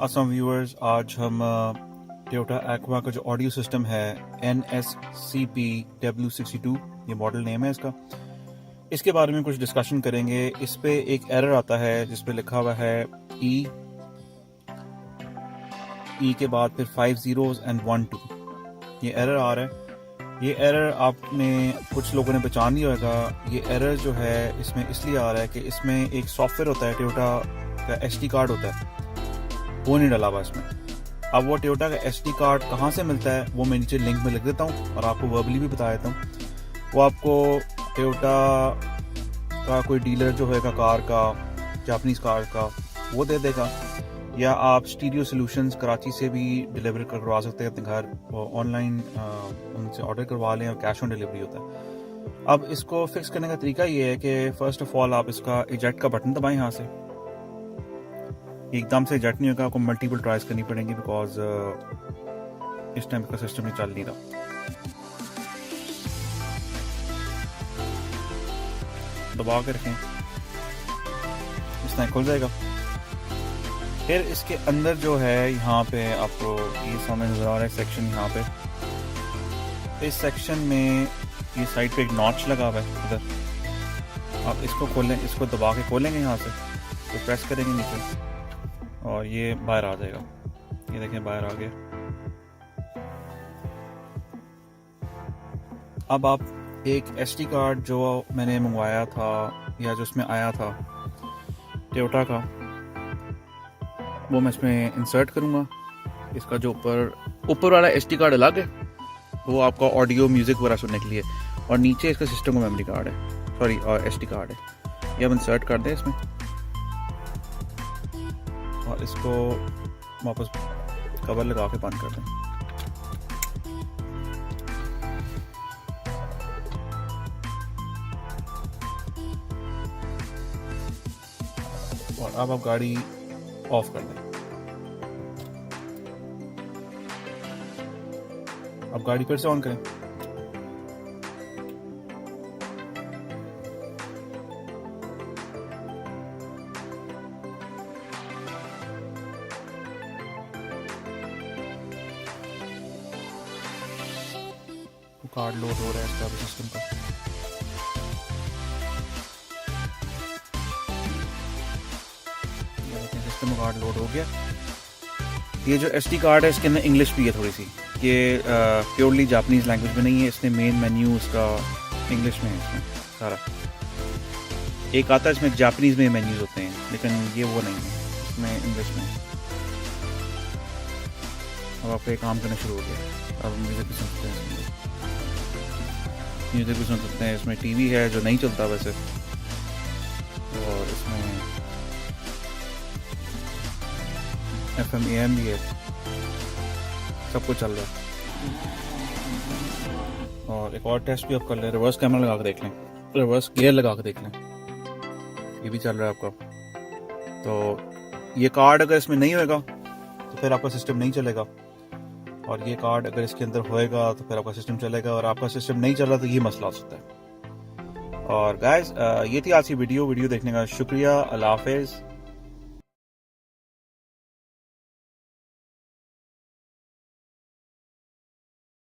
Assam viewers, आज हम Toyota aqua का जो ऑडियो सिस्टम है NSCP W62, ये मॉडल नेम है इसका, इसके बारे में कुछ डिस्कशन करेंगे। इस पे एक एरर आता है जिस पे लिखा हुआ है ई के बाद फिर 5 zeros and 1 2, ये एरर आ रहा है। ये एरर आपने कुछ लोगों ने पहचान लिया होगा। ये एरर जो है इसमें इसलिए आ रहा है कि इसमें एक सॉफ्टवेयर होता है, टोयोटा का SD कार्ड होता है, वो नहीं डला हुआ इसमें। अब वो टोयोटा का SD कार्ड कहाँ से मिलता है वो मैं नीचे लिंक में लिख देता हूँ और आपको वर्बली भी बता देता हूँ। वो आपको टोयोटा का कोई डीलर जो होगा कार का, जापानीज कार का, वो दे देगा, या आप स्टीरियो सॉल्यूशंस कराची से भी डिलीवर करवा सकते हैं अपने घर, ऑनलाइन उनसे ऑर्डर करवा लें और कैश ऑन डिलीवरी होता है। अब इसको फिक्स करने का तरीका ये है कि फर्स्ट ऑफ ऑल आप इसका इजेक्ट का बटन दबाएं यहाँ से। एकदम से इजेक्ट नहीं होगा, आपको मल्टीपल ट्राइज करनी पड़ेंगी बिकॉज इस टाइम का सिस्टम नहीं चल नहीं रहा। दबा के रखें, इस तरह खुल जाएगा। फिर इसके अंदर जो है यहाँ पे आपको ये सामने नजर आ रहा है सेक्शन, यहाँ पे इस सेक्शन में ये साइड पे एक नॉच लगा हुआ है इधर। आप इसको खोलें, इसको दबा के खोलेंगे यहाँ से, तो प्रेस करेंगे नीचे और ये बाहर आ जाएगा। ये देखें बाहर आ गया। अब आप एक SD कार्ड जो मैंने मंगवाया था या जो उसमें आया था टोयोटा का, वो मैं इसमें इंसर्ट करूँगा। इसका जो ऊपर वाला SD कार्ड अलग है, वो आपका ऑडियो म्यूजिक वगैरह सुनने के लिए, और नीचे इसका सिस्टम का मेमोरी कार्ड है, सॉरी और SD कार्ड है। ये हम इंसर्ट कर दें इसमें और इसको वापस कवर लगा के बंद कर दें। और अब आप गाड़ी ऑफ कर दें। अब गाड़ी फिर से ऑन करें। कार्ड लोड हो रहा है इसका सिस्टम का। सिस्टम कार्ड लोड हो गया। ये जो SD कार्ड है इसके अंदर इंग्लिश भी है थोड़ी सी, ये प्योरली जापानीज लैंग्वेज में नहीं है। इसने मेन मेन्यू उसका इंग्लिश में है इसमें सारा। एक आता है इसमें जापानीज में मेन्यूज होते हैं, लेकिन ये वो नहीं है, इसमें इंग्लिश में। अब आपका ये काम करना शुरू हो गया। अब म्यूजिक भी सुन सकते हैं, म्यूजिक भी सुन सकते हैं। इसमें TV है जो नहीं चलता वैसे, और इसमें FM AM भी है, सब कुछ चल रहा है। और एक और टेस्ट भी आप कर लें, रिवर्स कैमरा लगा के देख लें, रिवर्स गियर लगा के देख लें, ये भी चल रहा है आपका। तो ये कार्ड अगर इसमें नहीं होएगा तो फिर आपका सिस्टम नहीं चलेगा, और ये कार्ड अगर इसके अंदर होएगा तो फिर आपका सिस्टम चलेगा, और आपका सिस्टम नहीं चल रहा तो ये मसला हो सकता है। और गाइस, ये थी आज की वीडियो देखने का शुक्रिया। अल्लाह हाफिज़।